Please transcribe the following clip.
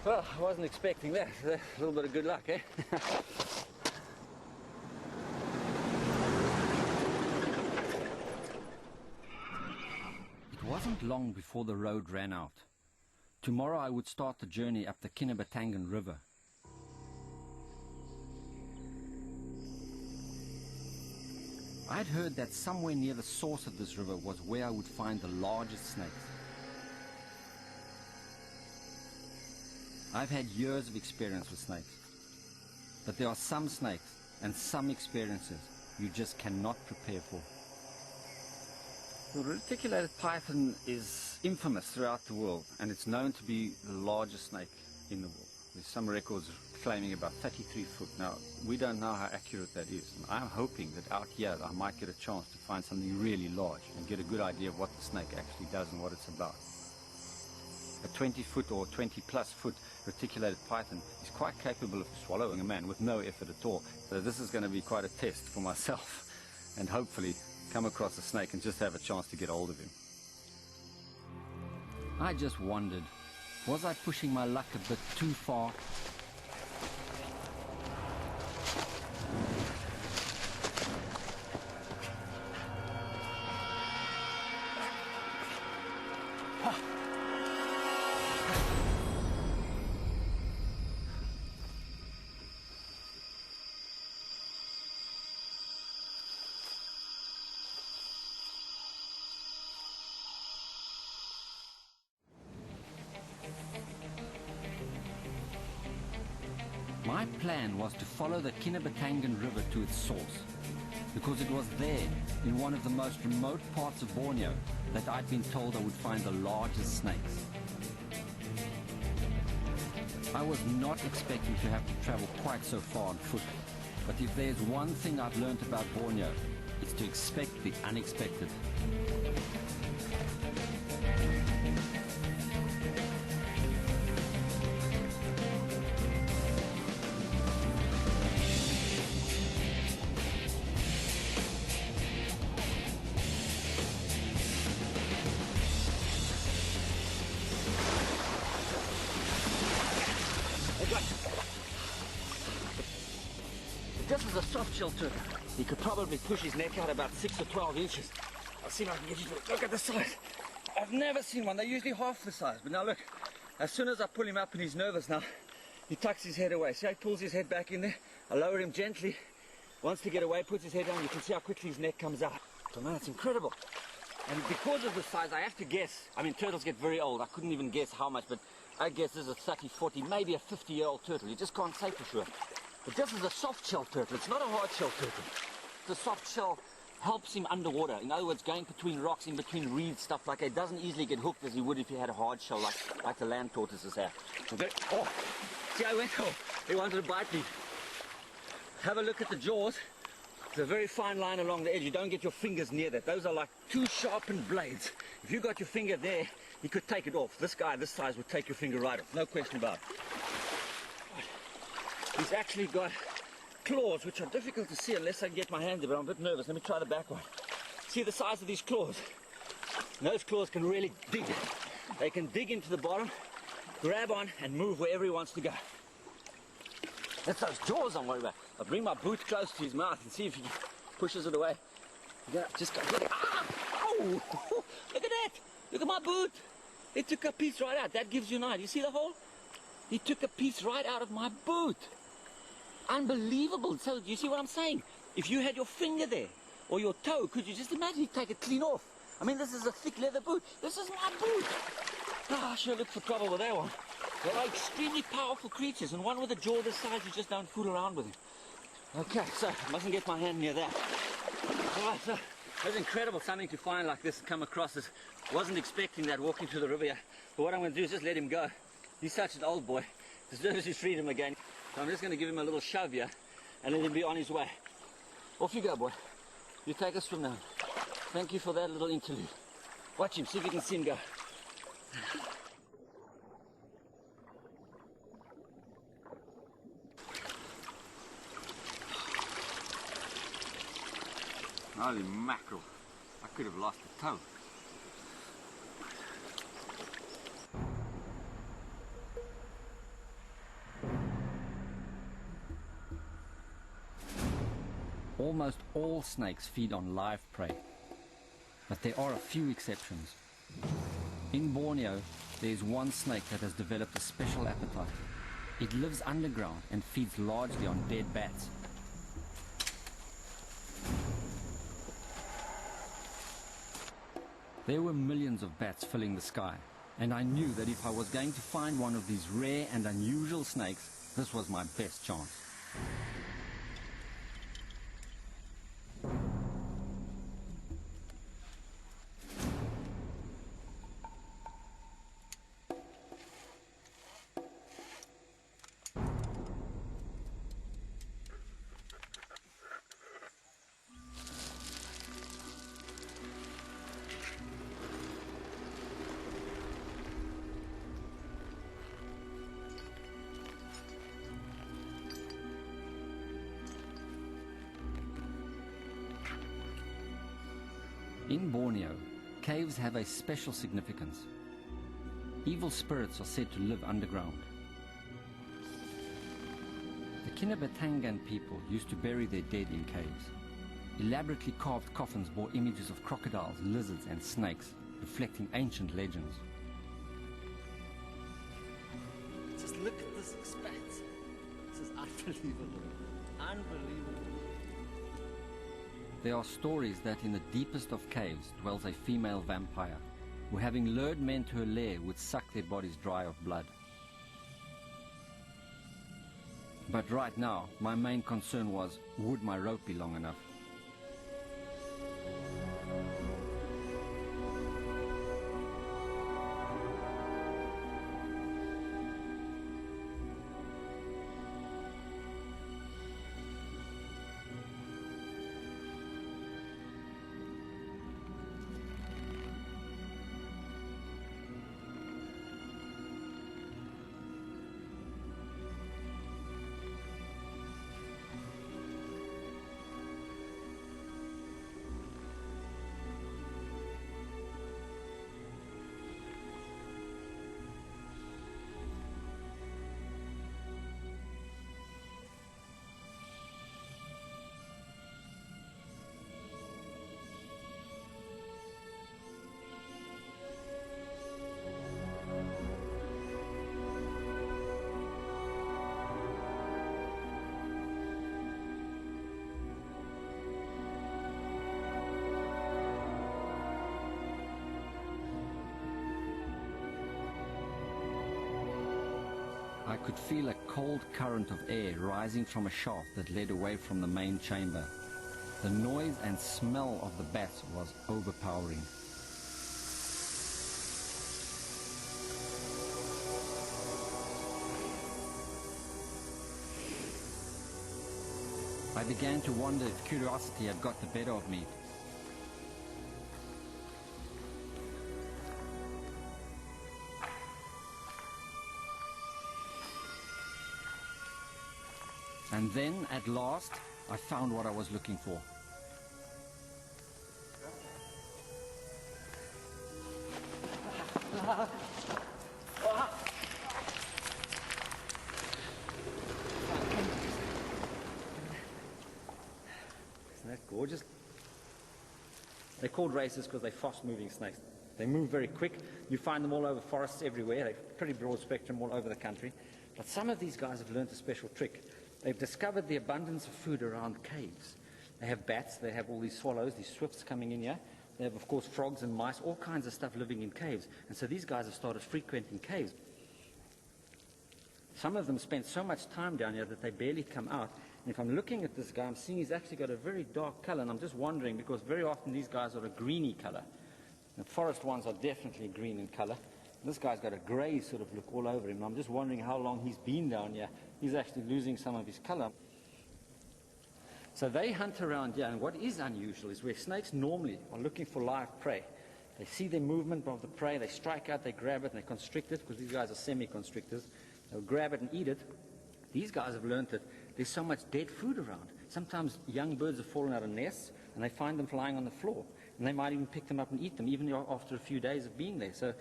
Well, I wasn't expecting that. A little bit of good luck, eh? It wasn't long before the road ran out. Tomorrow I would start the journey up the Kinabatangan River. I'd heard that somewhere near the source of this river was where I would find the largest snakes. I've had years of experience with snakes, but there are some snakes and some experiences you just cannot prepare for. The reticulated python is infamous throughout the world, and it's known to be the largest snake in the world. There's some records claiming about 33 foot. Now, we don't know how accurate that is, and I'm hoping that out here I might get a chance to find something really large and get a good idea of what the snake actually does and what it's about. A 20 foot or 20 plus foot reticulated python is quite capable of swallowing a man with no effort at all. So this is going to be quite a test for myself, and hopefully come across a snake and just have a chance to get hold of him. I just wondered, was I pushing my luck a bit too far? My plan was to follow the Kinabatangan River to its source, because it was there, in one of the most remote parts of Borneo, that I'd been told I would find the largest snakes. I was not expecting to have to travel quite so far on foot, but if there's one thing I've learned about Borneo, it's to expect the unexpected. This is a soft-shell turtle. He could probably push his neck out about 6 or 12 inches. I'll see if I can get you to look at the size. I've never seen one. They're usually half the size. But now look, as soon as I pull him up and he's nervous now, he tucks his head away. See how he pulls his head back in there? I lower him gently. Wants to get away, puts his head down. You can see how quickly his neck comes out. So man, it's incredible. And because of the size, I have to guess. I mean, turtles get very old. I couldn't even guess how much, but I guess this is a 30, 40, maybe a 50-year-old turtle. You just can't say for sure. But this is a soft-shell turtle. It's not a hard-shell turtle. The soft shell helps him underwater. In other words, going between rocks, in between reeds, stuff like that. It doesn't easily get hooked as he would if he had a hard shell like the land tortoises have. Okay. Oh, see how he went? Oh, he wanted to bite me. Have a look at the jaws. It's a very fine line along the edge. You don't get your fingers near that. Those are like two sharpened blades. If you got your finger there, he could take it off. This guy this size would take your finger right off. No question about it. He's actually got claws, which are difficult to see unless I can get my hand there, but I'm a bit nervous. Let me try the back one. See the size of these claws? And those claws can really dig. They can dig into the bottom, grab on, and move wherever he wants to go. That's those jaws I'm worried about. I'll bring my boot close to his mouth and see if he pushes it away. Yeah, just go. Look, oh, look at that. Look at my boot. It took a piece right out. That gives you an idea. You see the hole? He took a piece right out of my boot. Unbelievable. So you see what I'm saying? If you had your finger there or your toe, could you just imagine he'd take it clean off? I mean, this is a thick leather boot. This is my boot. Oh, I sure looked for trouble with that one. They're extremely powerful creatures, and one with a jaw this size, you just don't fool around with him. Okay, so I mustn't get my hand near that. Alright, so it was incredible, something to find like this, come across this. Wasn't expecting that walking through the river here. But what I'm going to do is just let him go. He's such an old boy. Deserves his freedom again. So I'm just going to give him a little shove here and let him be on his way. Off you go, boy. You take us from now. Thank you for that little interlude. Watch him, see if you can see him go. Holy mackerel. I could have lost a toe. Almost all snakes feed on live prey, but there are a few exceptions. In Borneo, there is one snake that has developed a special appetite. It lives underground and feeds largely on dead bats. There were millions of bats filling the sky, and I knew that if I was going to find one of these rare and unusual snakes, this was my best chance. In Borneo, caves have a special significance. Evil spirits are said to live underground. The Kinabatangan people used to bury their dead in caves. Elaborately carved coffins bore images of crocodiles, lizards and snakes, reflecting ancient legends. Just look at this expanse. This is unbelievable. Unbelievable. There are stories that in the deepest of caves dwells a female vampire, who having lured men to her lair would suck their bodies dry of blood. But right now, my main concern was, would my rope be long enough? I could feel a cold current of air rising from a shaft that led away from the main chamber. The noise and smell of the bats was overpowering. I began to wonder if curiosity had got the better of me. And then, at last, I found what I was looking for. Isn't that gorgeous? They're called racers because they're fast-moving snakes. They move very quick. You find them all over forests everywhere. They're pretty broad spectrum all over the country. But some of these guys have learned a special trick. They've discovered the abundance of food around caves. They have bats, they have all these swallows, these swifts coming in here. They have, of course, frogs and mice, all kinds of stuff living in caves. And so these guys have started frequenting caves. Some of them spend so much time down here that they barely come out. And if I'm looking at this guy, I'm seeing he's actually got a very dark color. And I'm just wondering, because very often these guys are a greeny color. The forest ones are definitely green in color. This guy's got a grey sort of look all over him. And I'm just wondering how long he's been down here. He's actually losing some of his color. So they hunt around here, and what is unusual is where snakes normally are looking for live prey. They see the movement of the prey, they strike out, they grab it, and they constrict it, because these guys are semi-constrictors. They'll grab it and eat it. These guys have learned that there's so much dead food around. Sometimes young birds have fallen out of nests, and they find them flying on the floor. And they might even pick them up and eat them, even after a few days of being there. So